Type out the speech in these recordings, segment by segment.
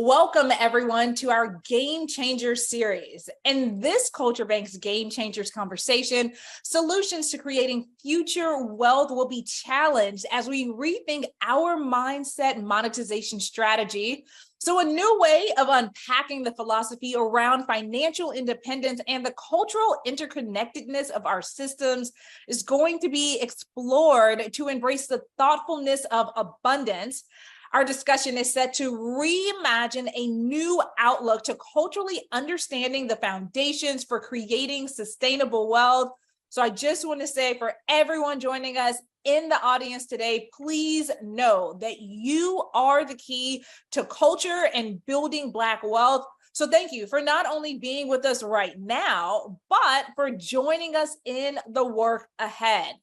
Welcome, everyone, to our Game Changers series. In this CultureBanx Game Changers conversation, solutions to creating future wealth will be challenged as we rethink our mindset monetization strategy. So a new way of unpacking the philosophy around financial independence and the cultural interconnectedness of our systems is going to be explored to embrace the thoughtfulness of abundance. Our discussion is set to reimagine a new outlook to culturally understanding the foundations for creating sustainable wealth. So I just want to say, for everyone joining us in the audience today, please know that you are the key to culture and building Black wealth. So thank you for not only being with us right now, but for joining us in the work ahead.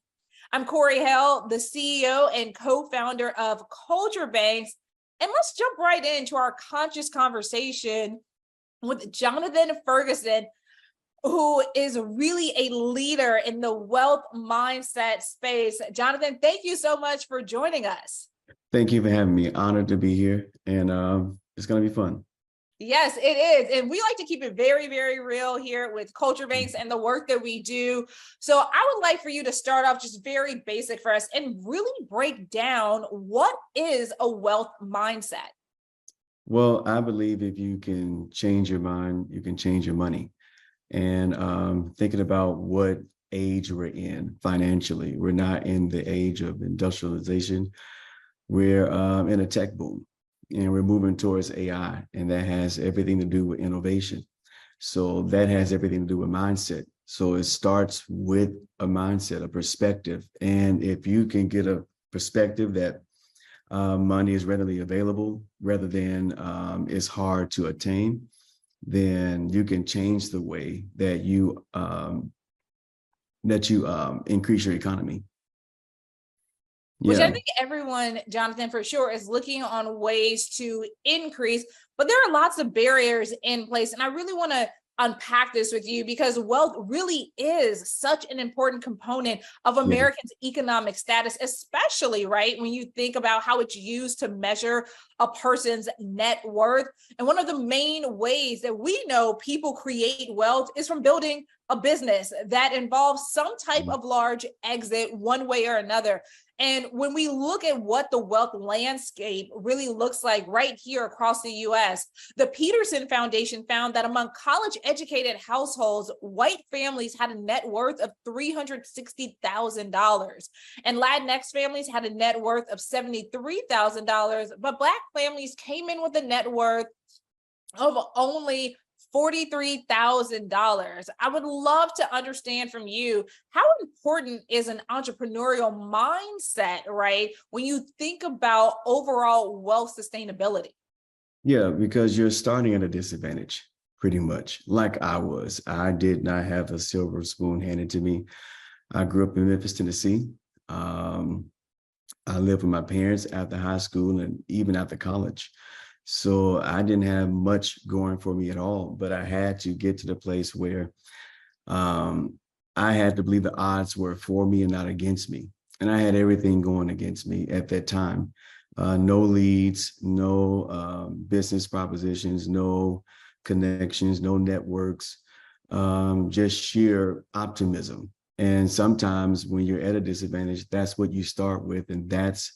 I'm Corey Hell, the CEO and co-founder of CultureBanx, and let's jump right into our conscious conversation with Jonathan Ferguson, who is really a leader in the wealth mindset space. Jonathan, thank you so much for joining us. Thank you for having me. Honored to be here, and it's going to be fun. Yes, it is. And we like to keep it very, very real here with CultureBanx and the work that we do. So I would like for you to start off just very basic for us and really break down what is a wealth mindset. Well, I believe if you can change your mind, you can change your money. And thinking about what age we're in financially, we're not in the age of industrialization. We're in a tech boom. And we're moving towards AI, and that has everything to do with innovation. So that has everything to do with mindset. So it starts with a mindset, a perspective. And if you can get a perspective that money is readily available rather than it's hard to attain, then you can change the way that you increase your economy. Which I think everyone, Jonathan, for sure, is looking on ways to increase, but there are lots of barriers in place. And I really want to unpack this with you because wealth really is such an important component of Americans' economic status, especially, right, when you think about how it's used to measure a person's net worth. And one of the main ways that we know people create wealth is from building a business that involves some type of large exit one way or another. And when we look at what the wealth landscape really looks like right here across the US, the Peterson Foundation found that among college-educated households, white families had a net worth of $360,000, and Latinx families had a net worth of $73,000, but Black families came in with a net worth of only $43,000. I would love to understand from you, how important is an entrepreneurial mindset, right, when you think about overall wealth sustainability? Yeah, because you're starting at a disadvantage, pretty much, like I was. I did not have a silver spoon handed to me. I grew up in Memphis, Tennessee. I lived with my parents after high school and even after college. So I didn't have much going for me at all, but I had to get to the place where I had to believe the odds were for me and not against me. And I had everything going against me at that time. No leads, no business propositions, no connections, no networks, just sheer optimism. And sometimes when you're at a disadvantage, that's what you start with. And that's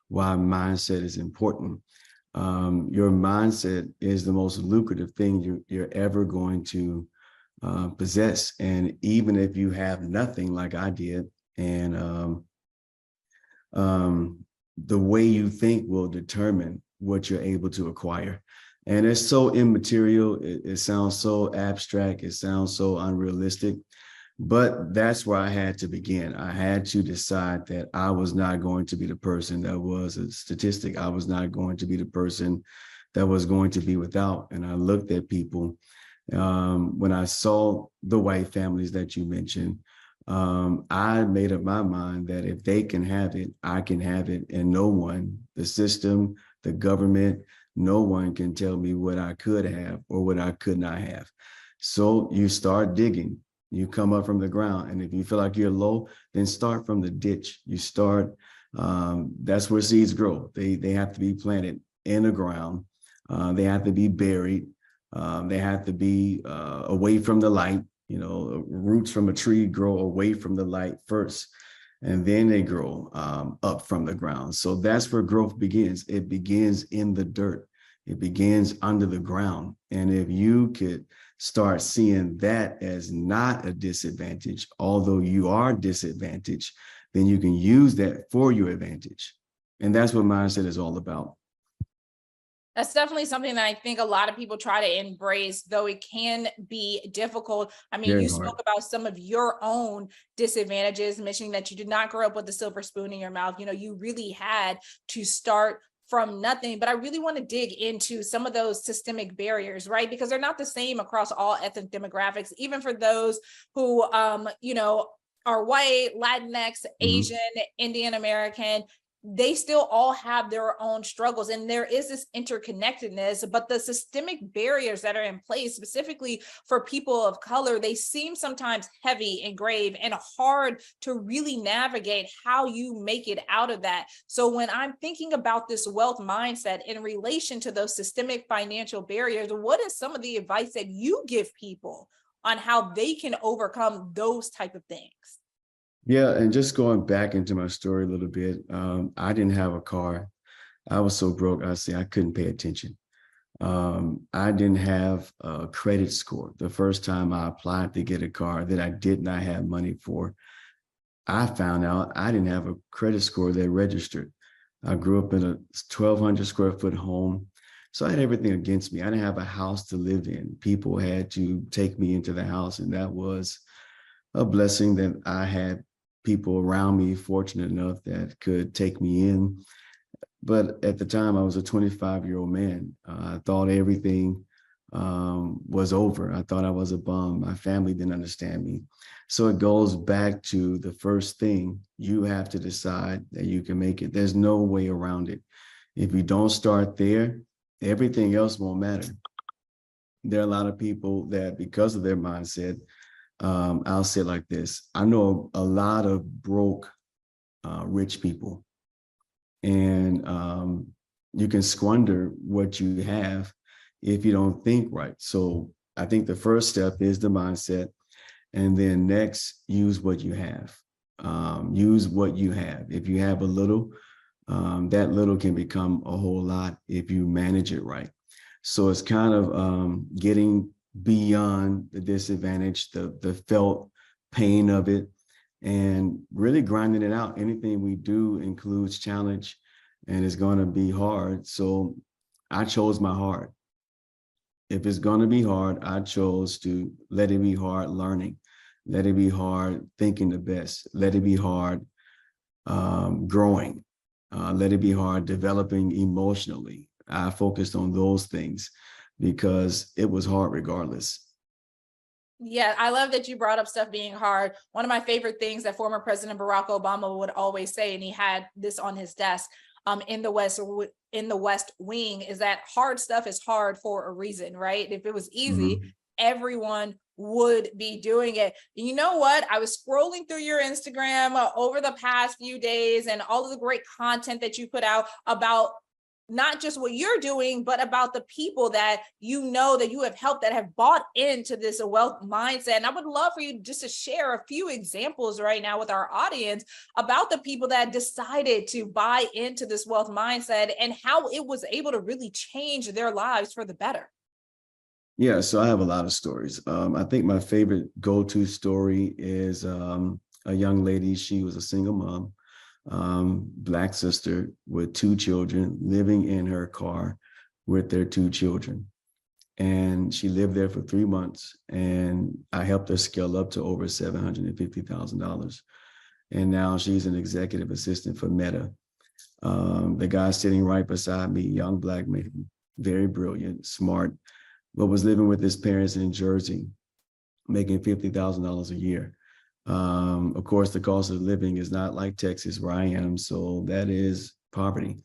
why mindset is important. Your mindset is the most lucrative thing you're ever going to possess. And even if you have nothing like I did, and the way you think will determine what you're able to acquire. And it's so immaterial. It sounds so abstract. It sounds so unrealistic. But that's where I had to begin. I had to decide that I was not going to be the person that was a statistic. I was not going to be the person that was going to be without. And I looked at people when I saw the white families that you mentioned. I made up my mind that if they can have it, I can have it. And no one, the system, the government, no one can tell me what I could have or what I could not have. So you start digging. You come up from the ground, and if you feel like you're low, then start from the ditch. You start, that's where seeds grow. They have to be planted in the ground They have to be buried. They have to be away from the light. You know, roots from a tree grow away from the light first, and then they grow up from the ground. So that's where growth begins. It begins in the dirt. It begins under the ground. And if you could start seeing that as not a disadvantage, although you are disadvantaged, then you can use that for your advantage. And that's what mindset is all about. That's definitely something that I think a lot of people try to embrace, though it can be difficult. I mean, Very you hard. spoke about some of your own disadvantages, mentioning that you did not grow up with a silver spoon in your mouth. You know, you really had to start from nothing. But I really want to dig into some of those systemic barriers, right? Because they're not the same across all ethnic demographics, even for those who, you know, are white, Latinx, Asian, Indian American. They still all have their own struggles, and there is this interconnectedness, but the systemic barriers that are in place specifically for people of color, they seem sometimes heavy and grave and hard to really navigate how you make it out of that. So when I'm thinking about this wealth mindset in relation to those systemic financial barriers, what is some of the advice that you give people on how they can overcome those type of things? Yeah, and just going back into my story a little bit, I didn't have a car. I was so broke, I couldn't pay attention. I didn't have a credit score. The first time I applied to get a car that I did not have money for, I found out I didn't have a credit score that registered. I grew up in a 1,200 square foot home. So I had everything against me. I didn't have a house to live in. People had to take me into the house, and that was a blessing that I had people around me fortunate enough that could take me in. But at the time, I was a 25-year-old man. I thought everything was over. I thought I was a bum. My family didn't understand me. So it goes back to the first thing. You have to decide that you can make it. There's no way around it. If you don't start there, everything else won't matter. There are a lot of people that, because of their mindset, I'll say it like this. I know a lot of broke, rich people, and you can squander what you have if you don't think right. So I think the first step is the mindset, and then next, use what you have. Use what you have. If you have a little, that little can become a whole lot if you manage it right. So it's kind of getting beyond the disadvantage, the felt pain of it, and really grinding it out. Anything we do includes challenge, and it's going to be hard. So I chose my heart. If it's going to be hard, I chose to let it be hard learning, let it be hard thinking the best, let it be hard growing, let it be hard developing emotionally. I focused on those things because it was hard regardless. Yeah, I love that you brought up stuff being hard. One of my favorite things that former President Barack Obama would always say, and he had this on his desk in the West Wing, is that hard stuff is hard for a reason, right? If it was easy, everyone would be doing it. You know what? I was scrolling through your Instagram over the past few days, and all of the great content that you put out about not just what you're doing, but about the people that you know that you have helped that have bought into this wealth mindset. And I would love for you just to share a few examples right now with our audience about the people that decided to buy into this wealth mindset and how it was able to really change their lives for the better. Yeah, so I have a lot of stories. I think my favorite go-to story is a young lady. She was a single mom, Black sister with 2 children, living in her car with their 2 children. And she lived there for 3 months, and I helped her scale up to over $750,000. And now she's an executive assistant for Meta. The guy sitting right beside me, young Black man, very brilliant, smart, but was living with his parents in Jersey, making $50,000 a year. Of course, the cost of living is not like Texas where I am, so that is poverty.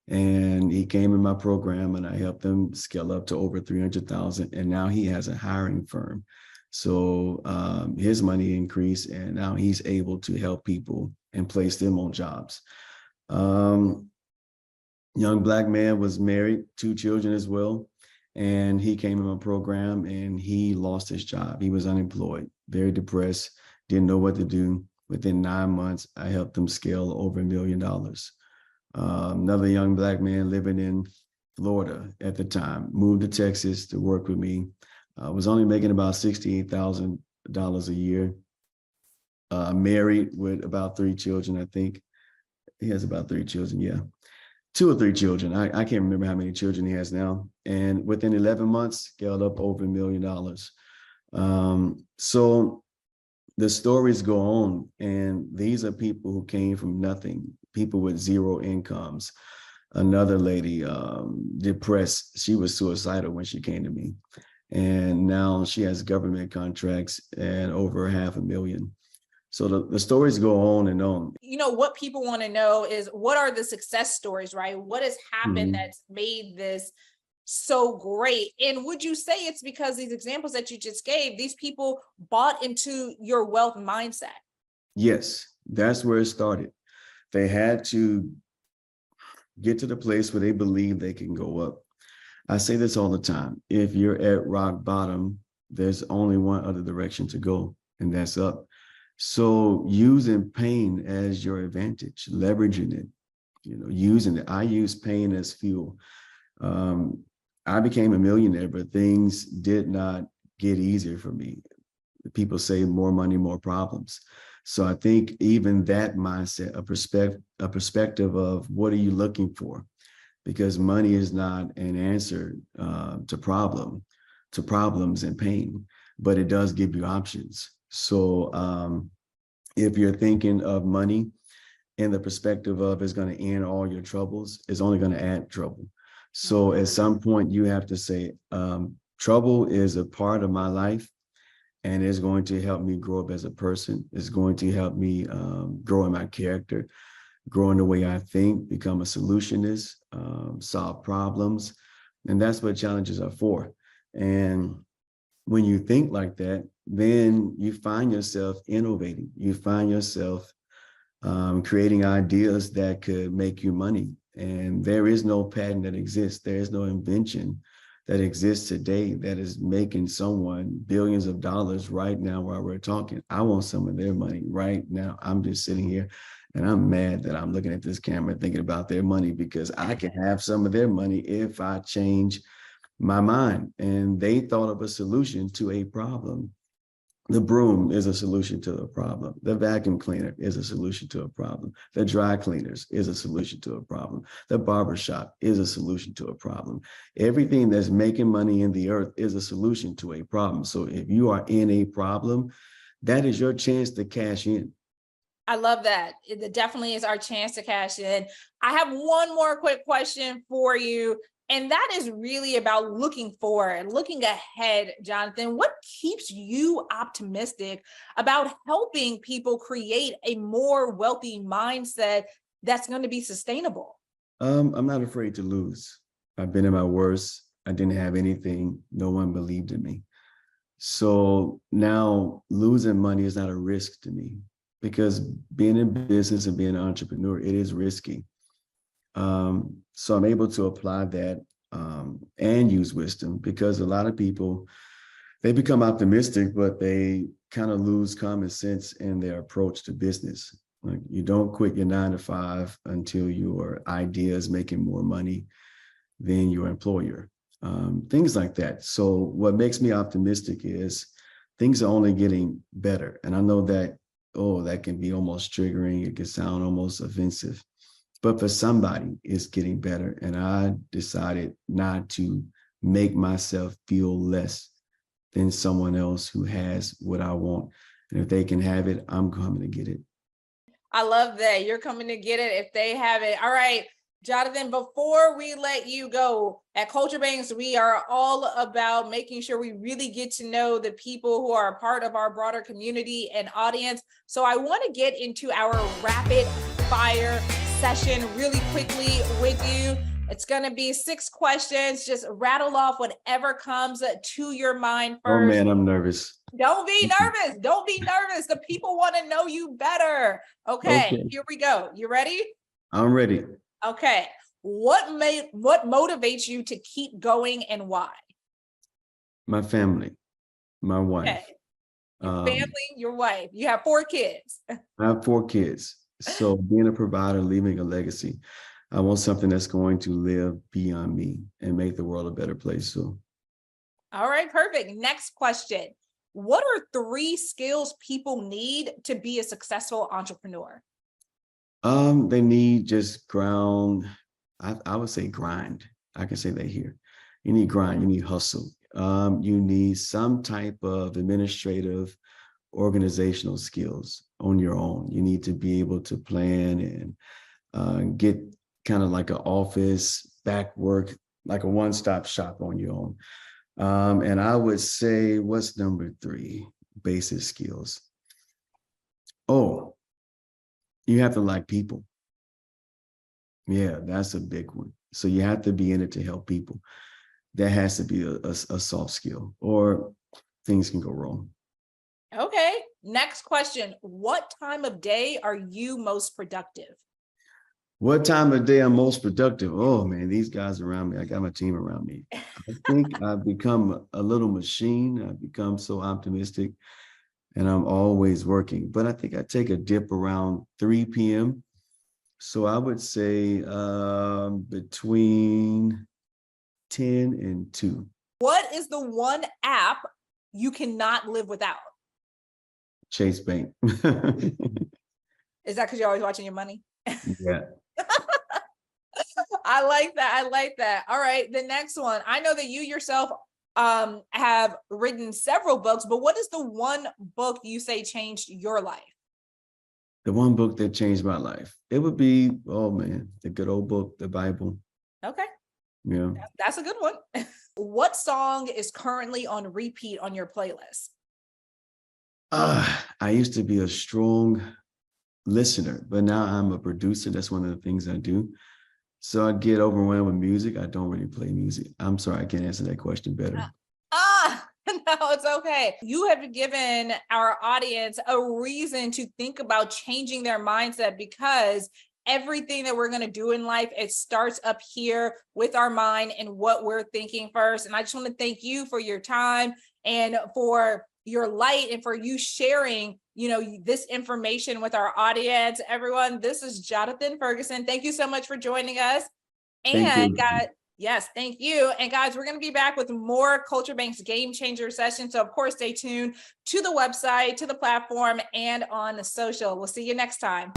And he came in my program, and I helped him scale up to over 300,000. And now he has a hiring firm. So his money increased, and now he's able to help people and place them on jobs. Young Black man, was married, 2 children as well. And he came in my program and he lost his job. He was unemployed, very depressed, didn't know what to do. Within 9 months, I helped him scale over $1 million. Another young Black man living in Florida at the time, moved to Texas to work with me. Was only making about $68,000 a year. Married with about 3 children, I think. He has about 3 children, yeah. 2 or 3 children. I can't remember how many children he has now. And within 11 months, scaled up over $1 million. So the stories go on, and these are people who came from nothing, people with zero incomes. Another lady, depressed, she was suicidal when she came to me. And now she has government contracts and over $500,000. So the stories go on and on. You know, what people want to know is, what are the success stories, right? What has happened Mhm. that's made this so great? And would you say it's because these examples that you just gave, these people bought into your wealth mindset? Yes, that's where it started. They had to get to the place where they believe they can go up. I say this all the time. If you're at rock bottom, there's only one other direction to go, and that's up. So using pain as your advantage, leveraging it, using it. I use pain as fuel. I became a millionaire, but things did not get easier for me. People say more money, more problems. So I think even that mindset, a perspective of what are you looking for? Because money is not an answer to problems and pain, but it does give you options. So if you're thinking of money in the perspective of it's going to end all your troubles, it's only going to add trouble. So at some point you have to say, trouble is a part of my life, and it's going to help me grow up as a person. It's going to help me grow in my character, grow in the way I think, become a solutionist, solve problems. And that's what challenges are for. And when you think like that, then you find yourself innovating. You find yourself creating ideas that could make you money. And there is no patent that exists. There is no invention that exists today that is making someone billions of dollars right now while we're talking. I want some of their money right now. I'm just sitting here and I'm mad that I'm looking at this camera thinking about their money, because I can have some of their money if I change my mind. And they thought of a solution to a problem. The broom is a solution to a problem. The vacuum cleaner is a solution to a problem. The dry cleaners is a solution to a problem. The barbershop is a solution to a problem. Everything that's making money in the earth is a solution to a problem. So if you are in a problem, that is your chance to cash in. I love that. It definitely is our chance to cash in. I have one more quick question for you, and that is really about looking forward, looking ahead, Jonathan. What keeps you optimistic about helping people create a more wealthy mindset that's going to be sustainable? I'm not afraid to lose. I've been in my worst. I didn't have anything. No one believed in me. So now losing money is not a risk to me, because being in business and being an entrepreneur, it is risky. So I'm able to apply that and use wisdom, because a lot of people, they become optimistic, but they kind of lose common sense in their approach to business. Like, you don't quit your 9 to 5 until your idea is making more money than your employer. Things like that. So what makes me optimistic is things are only getting better. And I know that, that can be almost triggering. It can sound almost offensive. But for somebody, it's getting better. And I decided not to make myself feel less than someone else who has what I want. And if they can have it, I'm coming to get it. I love that. You're coming to get it if they have it. All right, Jonathan, before we let you go, at CultureBanx, we are all about making sure we really get to know the people who are a part of our broader community and audience. So I want to get into our rapid fire session really quickly with you. It's going to be 6 questions. Just rattle off whatever comes to your mind first. Oh man, I'm nervous. Don't be nervous. Don't be nervous. The people want to know you better. Okay, here we go. You ready? I'm ready. Okay. What motivates you to keep going and why? My family, my wife. Okay. Your family, your wife. You have 4 kids. I have 4 kids. So being a provider, leaving a legacy, I want something that's going to live beyond me and make the world a better place. So, All right, perfect. Next question. What are 3 skills people need to be a successful entrepreneur? they need just ground. I would say grind. I can say that here. You need grind. You need hustle. You need some type of administrative, organizational skills on your own. You need to be able to plan and get kind of like an office back work, like a one-stop shop on your own. And I would say, what's number 3? Basic skills. Oh, you have to like people. Yeah, that's a big one. So you have to be in it to help people. That has to be a soft skill, or things can go wrong. Okay. Next question. What time of day are you most productive? What time of day I'm most productive? Oh man, these guys around me. I got my team around me. I think I've become a little machine. I've become so optimistic and I'm always working. But I think I take a dip around 3 p.m. So I would say between 10 and 2. What is the one app you cannot live without? Chase Bank. Is that because you're always watching your money? Yeah. I like that. I like that. All right. The next one. I know that you yourself have written several books, but what is the one book you say changed your life? The one book that changed my life. It would be, oh man, the good old book, the Bible. Okay. Yeah. That's a good one. What song is currently on repeat on your playlist? I used to be a strong listener, but now I'm a producer. That's one of the things I do. So I get overwhelmed with music. I don't really play music. I'm sorry, I can't answer that question better. No, it's okay. You have given our audience a reason to think about changing their mindset, because everything that we're going to do in life, it starts up here with our mind and what we're thinking first. And I just want to thank you for your time and for your light and for you sharing, this information with our audience. Everyone, this is Jonathan Ferguson. Thank you so much for joining us. And guys, yes, thank you. And guys, we're going to be back with more CultureBanx Game Changer sessions. So of course, stay tuned to the website, to the platform, and on the social. We'll see you next time.